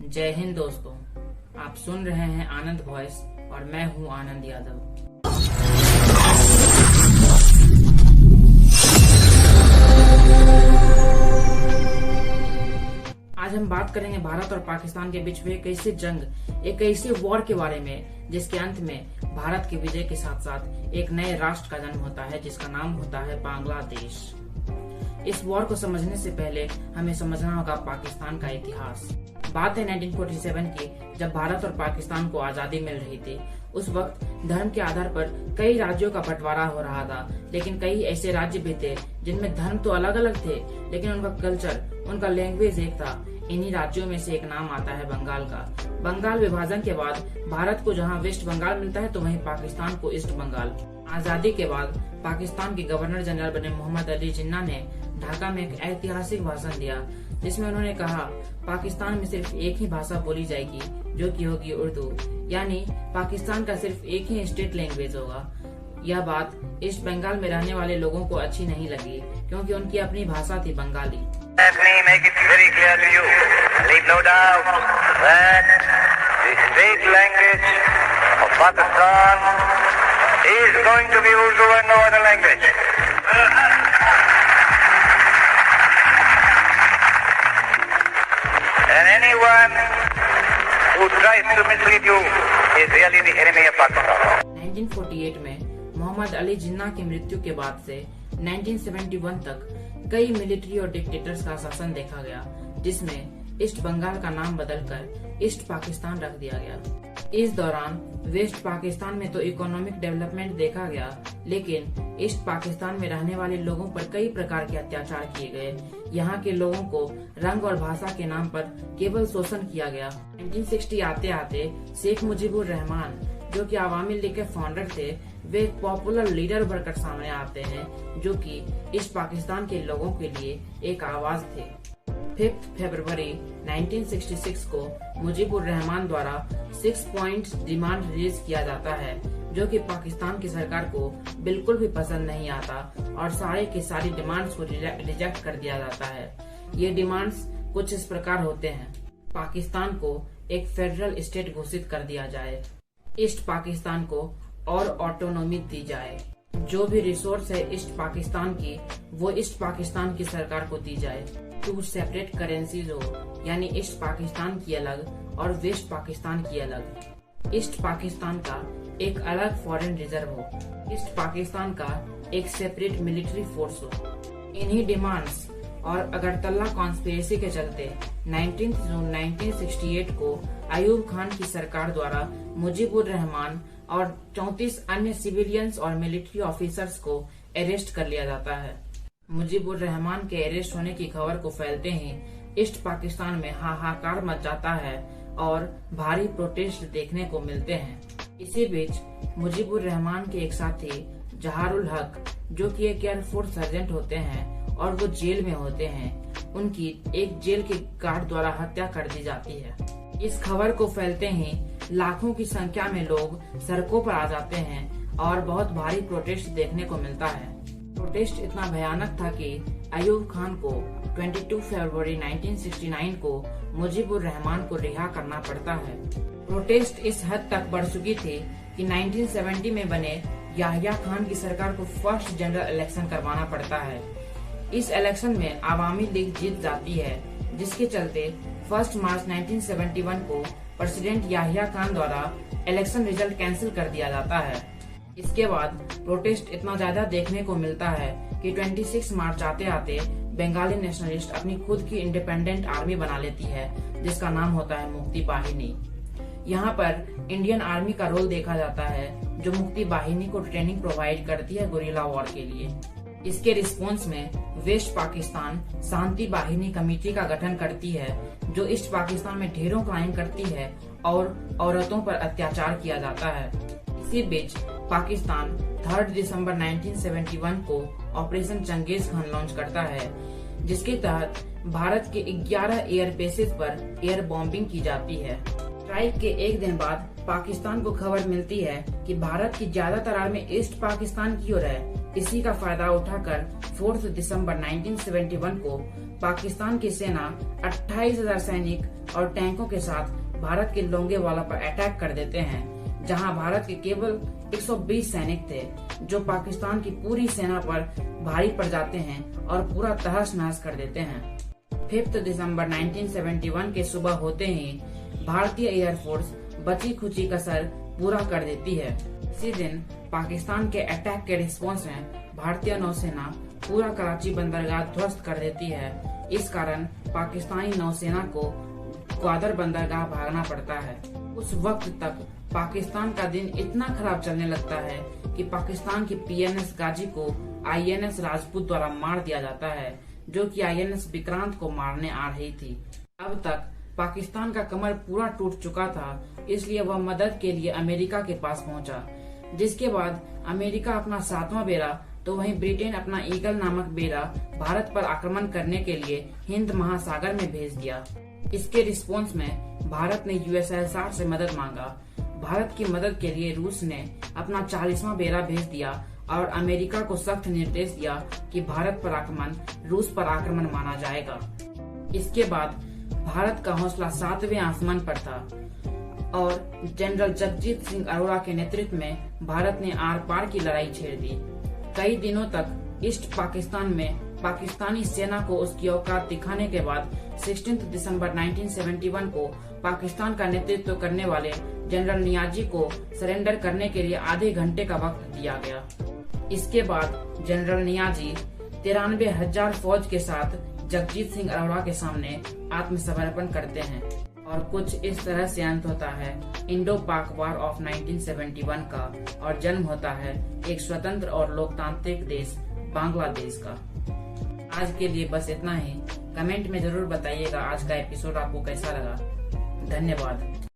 जय हिंद दोस्तों, आप सुन रहे हैं आनंद वॉइस और मैं हूं आनंद यादव। आज हम बात करेंगे भारत और पाकिस्तान के बीच हुए एक ऐसी जंग, एक ऐसी वॉर के बारे में जिसके अंत में भारत की विजय के साथ साथ एक नए राष्ट्र का जन्म होता है जिसका नाम होता है बांग्लादेश। इस वॉर को समझने से पहले हमें समझना होगा पाकिस्तान का इतिहास। बात है 1947 की, जब भारत और पाकिस्तान को आजादी मिल रही थी। उस वक्त धर्म के आधार पर कई राज्यों का बंटवारा हो रहा था, लेकिन कई ऐसे राज्य भी थे जिनमें धर्म तो अलग अलग थे लेकिन उनका कल्चर, उनका लैंग्वेज एक था। इन्हीं राज्यों में से एक नाम आता है बंगाल का। बंगाल विभाजन के बाद भारत को जहां वेस्ट बंगाल मिलता है तो वहीं पाकिस्तान को ईस्ट बंगाल। आजादी के बाद पाकिस्तान के गवर्नर जनरल बने मोहम्मद अली जिन्ना ने ढाका में एक ऐतिहासिक भाषण दिया जिसमें उन्होंने कहा पाकिस्तान में सिर्फ एक ही भाषा बोली जाएगी जो कि होगी उर्दू, यानी पाकिस्तान का सिर्फ एक ही स्टेट लैंग्वेज होगा। यह बात ईस्ट बंगाल में रहने वाले लोगों को अच्छी नहीं लगी क्योंकि उनकी अपनी भाषा थी Bengali. Let me make it very clear to you. Leave no doubt that the state language of Pakistan is going to be Urdu and no other language. And anyone who tries to mislead you is really the enemy of Pakistan. 1948 में मोहम्मद अली जिन्ना की मृत्यु के बाद से 1971 तक कई military और dictators का शासन देखा गया, जिसमें ईस्ट बंगाल का नाम बदलकर ईस्ट पाकिस्तान रख दिया गया। इस दौरान वेस्ट पाकिस्तान में तो इकोनॉमिक डेवलपमेंट देखा गया, लेकिन ईस्ट पाकिस्तान में रहने वाले लोगों पर कई प्रकार के अत्याचार किए गए। यहाँ के लोगों को रंग और भाषा के नाम पर केवल शोषण किया गया। 1960 आते आते शेख मुजीबुर रहमान, जो कि आवामी लीग के फाउंडर थे, वे एक पॉपुलर लीडर बनकर सामने आते हैं जो कि ईस्ट पाकिस्तान के लोगों के लिए एक आवाज थे। 5 फरवरी 1966 को मुजीबुर रहमान द्वारा 6 पॉइंट्स डिमांड रिलीज किया जाता है जो कि पाकिस्तान की सरकार को बिल्कुल भी पसंद नहीं आता और सारे की सारी डिमांड्स को रिजेक्ट कर दिया जाता है। ये डिमांड्स कुछ इस प्रकार होते हैं: पाकिस्तान को एक फेडरल स्टेट घोषित कर दिया जाए, ईस्ट पाकिस्तान को और ऑटोनॉमी दी जाए, जो भी रिसोर्स है ईस्ट पाकिस्तान की वो ईस्ट पाकिस्तान की सरकार को दी जाए, 2 सेपरेट करेंसीज हो, यानी ईस्ट पाकिस्तान की अलग और वेस्ट पाकिस्तान की अलग, ईस्ट पाकिस्तान का एक अलग फॉरेन रिजर्व हो, ईस्ट पाकिस्तान का एक सेपरेट मिलिट्री फोर्स हो। इन्हीं डिमांड्स और अगरतला कॉन्स्पिरेसी के चलते 19 जून 1968 को अयूब खान की सरकार द्वारा मुजीबुर रहमान और 34 अन्य सिविलियंस और मिलिट्री ऑफिसर्स को अरेस्ट कर लिया जाता है। मुजीबुर रहमान के अरेस्ट होने की खबर को फैलते ही ईस्ट पाकिस्तान में हाहाकार मच जाता है और भारी प्रोटेस्ट देखने को मिलते हैं। इसी बीच मुजीबुर रहमान के एक साथी जहारुल हक, जो कि एक एयरफोर्स सर्जेंट होते हैं और वो जेल में होते हैं, उनकी एक जेल के गार्ड द्वारा हत्या कर दी जाती है। इस खबर को फैलते ही लाखों की संख्या में लोग सड़कों पर आ जाते हैं और बहुत भारी प्रोटेस्ट देखने को मिलता है। प्रोटेस्ट इतना भयानक था कि अयूब खान को 22 फरवरी 1969 को मुजीबुर रहमान को रिहा करना पड़ता है। प्रोटेस्ट इस हद तक बढ़ चुकी थी कि 1970 में बने याहिया खान की सरकार को फर्स्ट जनरल इलेक्शन करवाना पड़ता है। इस इलेक्शन में आवामी लीग जीत जाती है, जिसके चलते 1 मार्च 1971 को प्रेसिडेंट याहिया खान द्वारा इलेक्शन रिजल्ट कैंसिल कर दिया जाता है। इसके बाद प्रोटेस्ट इतना ज्यादा देखने को मिलता है कि 26 मार्च आते आते बंगाली नेशनलिस्ट अपनी खुद की इंडिपेंडेंट आर्मी बना लेती है जिसका नाम होता है मुक्ति बाहिनी। यहाँ पर इंडियन आर्मी का रोल देखा जाता है जो मुक्ति बाहिनी को ट्रेनिंग प्रोवाइड करती है गुरिल्ला वॉर के लिए। इसके रिस्पॉन्स में वेस्ट पाकिस्तान शांति बाहिनी कमेटी का गठन करती है जो ईस्ट पाकिस्तान में ढेरों क्राइम करती है और औरतों पर अत्याचार किया जाता है। इसी बीच पाकिस्तान 3 दिसंबर 1971 को ऑपरेशन चंगेज खान लॉन्च करता है, जिसके तहत भारत के 11 एयर बेसेस पर एयर बॉम्बिंग की जाती है। स्ट्राइक के एक दिन बाद पाकिस्तान को खबर मिलती है कि भारत की ज्यादातर आर्मी ईस्ट पाकिस्तान की ओर है। इसी का फायदा उठाकर 4 दिसंबर 1971 को पाकिस्तान की सेना 28,000 सैनिक और टैंकों के साथ भारत के लोंगेवाला पर अटैक कर देते हैं, जहां भारत के केवल 120 सैनिक थे, जो पाकिस्तान की पूरी सेना पर भारी पड़ जाते हैं और पूरा तहस नहस कर देते हैं। 5 दिसंबर 1971 के सुबह होते ही भारतीय एयरफोर्स बची खुची कसर पूरा कर देती है। इसी दिन पाकिस्तान के अटैक के रिस्पॉन्स में भारतीय नौसेना पूरा कराची बंदरगाह ध्वस्त कर देती है। इस कारण पाकिस्तानी नौसेना को ग्वादर बंदरगाह भागना पड़ता है। उस वक्त तक पाकिस्तान का दिन इतना खराब चलने लगता है कि पाकिस्तान की PNS गाजी को INS राजपूत द्वारा मार दिया जाता है, जो कि INS विक्रांत को मारने आ रही थी। अब तक पाकिस्तान का कमर पूरा टूट चुका था, इसलिए वह मदद के लिए अमेरिका के पास पहुंचा, जिसके बाद अमेरिका अपना 7वां बेड़ा तो वहीं ब्रिटेन अपना ईगल नामक बेड़ा भारत पर आक्रमण करने के लिए हिंद महासागर में भेज दिया। इसके रिस्पॉन्स में भारत ने USSR से मदद मांगा। भारत की मदद के लिए रूस ने अपना 40वां बेड़ा भेज दिया और अमेरिका को सख्त निर्देश दिया कि भारत पर आक्रमण रूस पर आक्रमण माना जाएगा। इसके बाद भारत का हौसला 7वें आसमान पर था और जनरल जगजीत सिंह अरोड़ा के नेतृत्व में भारत ने आर पार की लड़ाई छेड़ दी। कई दिनों तक ईस्ट पाकिस्तान में पाकिस्तानी सेना को उसकी औकात दिखाने के बाद 16 दिसंबर 1971 को पाकिस्तान का नेतृत्व करने वाले जनरल नियाजी को सरेंडर करने के लिए आधे घंटे का वक्त दिया गया। इसके बाद जनरल नियाजी 93,000 फौज के साथ जगजीत सिंह अरोड़ा के सामने आत्मसमर्पण करते हैं और कुछ इस तरह से अंत होता है इंडो पाक वार ऑफ 1971 का और जन्म होता है एक स्वतंत्र और लोकतांत्रिक देश बांग्लादेश का। आज के लिए बस इतना ही। कमेंट में जरूर बताइएगा आज का एपिसोड आपको कैसा लगा। धन्यवाद।